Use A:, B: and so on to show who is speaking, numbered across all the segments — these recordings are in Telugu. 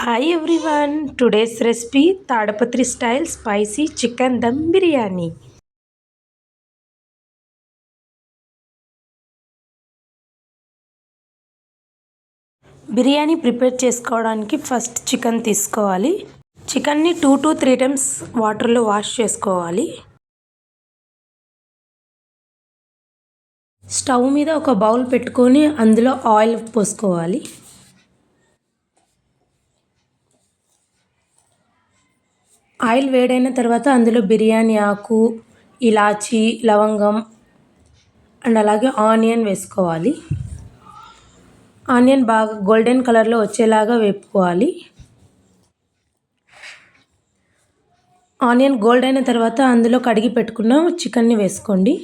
A: Hi everyone, today's recipe Tadapatri style spicy chicken dum biryani. Biryani prepare చేసుకోవడానికి ఫస్ట్ చికెన్ తీసుకోవాలి. చికెన్ని 2 to 3 టైమ్స్ వాటర్లో వాష్ చేసుకోవాలి. స్టవ్ మీద ఒక బౌల్ పెట్టుకొని అందులో ఆయిల్ పోసుకోవాలి. ఆయిల్ వేడైన తర్వాత అందులో బిర్యానీ ఆకు, ఇలాచీ, లవంగం అండ్ అలాగే ఆనియన్ వేసుకోవాలి. ఆనియన్ బాగా గోల్డెన్ కలర్లో వచ్చేలాగా వేపుకోవాలి. ఆనియన్ గోల్డ్ అయిన తర్వాత అందులో కడిగి పెట్టుకున్న చికెన్ని వేసుకోండి.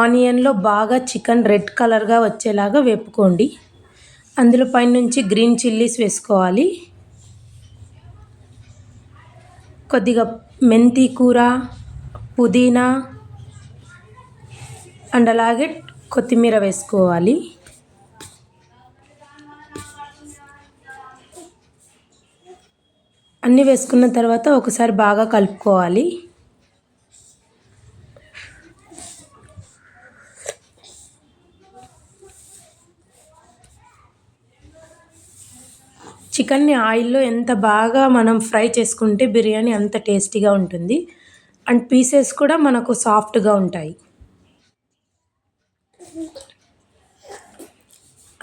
A: ఆనియన్లో బాగా చికెన్ రెడ్ కలర్గా వచ్చేలాగా వేపుకోండి. అందులో పైనుంచి గ్రీన్ చిల్లీస్ వేసుకోవాలి. కొద్దిగా మెంతి కూర, పుదీనా అండ్ అలాగే కొత్తిమీర వేసుకోవాలి. అన్నీ వేసుకున్న తర్వాత ఒకసారి బాగా కలుపుకోవాలి. చికెన్ని ఆయిల్లో ఎంత బాగా మనం ఫ్రై చేసుకుంటే బిర్యానీ అంత టేస్టీగా ఉంటుంది అండ్ పీసెస్ కూడా మనకు సాఫ్ట్గా ఉంటాయి.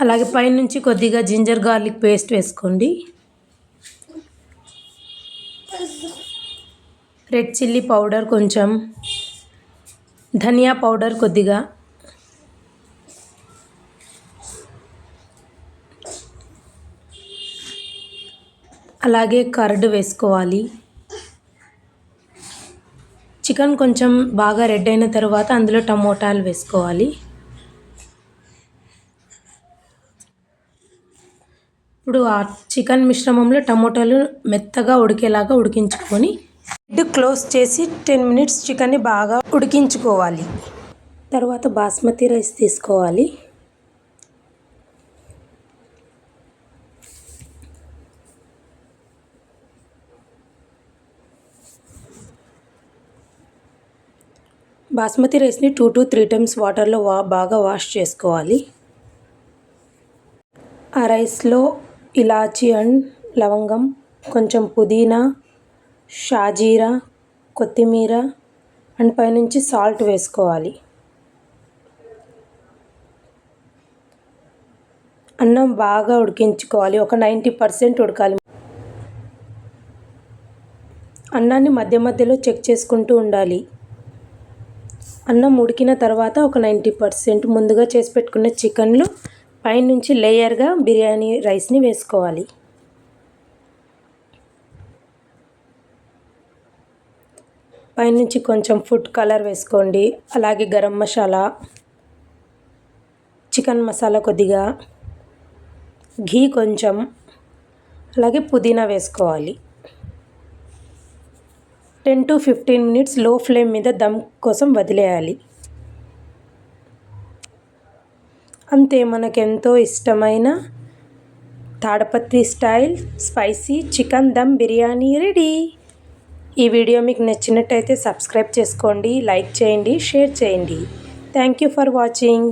A: అలాగే పైనుంచి కొద్దిగా జింజర్ గార్లిక్ పేస్ట్ వేసుకోండి. రెడ్ చిల్లీ పౌడర్ కొంచెం, ధనియా పౌడర్ కొద్దిగా, అలాగే కర్డ్ వేసుకోవాలి. చికెన్ కొంచెం బాగా రెడ్ అయిన తర్వాత అందులో టమోటాలు వేసుకోవాలి. ఇప్పుడు ఆ చికెన్ మిశ్రమంలో టమోటాలు మెత్తగా ఉడికేలాగా ఉడికించుకొని లిడ్ క్లోజ్ చేసి 10 minutes చికెన్ని బాగా ఉడికించుకోవాలి. తర్వాత బాస్మతి రైస్ తీసుకోవాలి. బాస్మతి రైస్ని 2 to 3 టైమ్స్ వాటర్లో బాగా వాష్ చేసుకోవాలి. ఆ రైస్లో ఇలాచీ అండ్ లవంగం, కొంచెం పుదీనా, షాజీరా, కొత్తిమీర అండ్ పైనుంచి సాల్ట్ వేసుకోవాలి. అన్నం బాగా ఉడికించుకోవాలి. ఒక 90% ఉడకాలి. అన్నాన్ని మధ్య మధ్యలో చెక్ చేసుకుంటూ ఉండాలి. అన్నం ఉడికిన తర్వాత ఒక 90% ముందుగా చేసి పెట్టుకున్న చికెన్లో పైనుంచి లేయర్గా బిర్యానీ రైస్ని వేసుకోవాలి. పైనుంచి కొంచెం ఫుడ్ కలర్ వేసుకోండి. అలాగే గరం మసాలా, చికెన్ మసాలా కొద్దిగా, ఘీ కొంచెం, అలాగే పుదీనా వేసుకోవాలి. 10 to 15 minutes లో ఫ్లేమ్ మీద దమ్ కోసం వదిలేయాలి. అంతే, మనకెంతో ఇష్టమైన Tadipatri style spicy chicken dum biryani ready. ఈ వీడియో మీకు నచ్చినట్టయితే సబ్స్క్రైబ్ చేసుకోండి, లైక్ చేయండి, షేర్ చేయండి. Thank you for watching.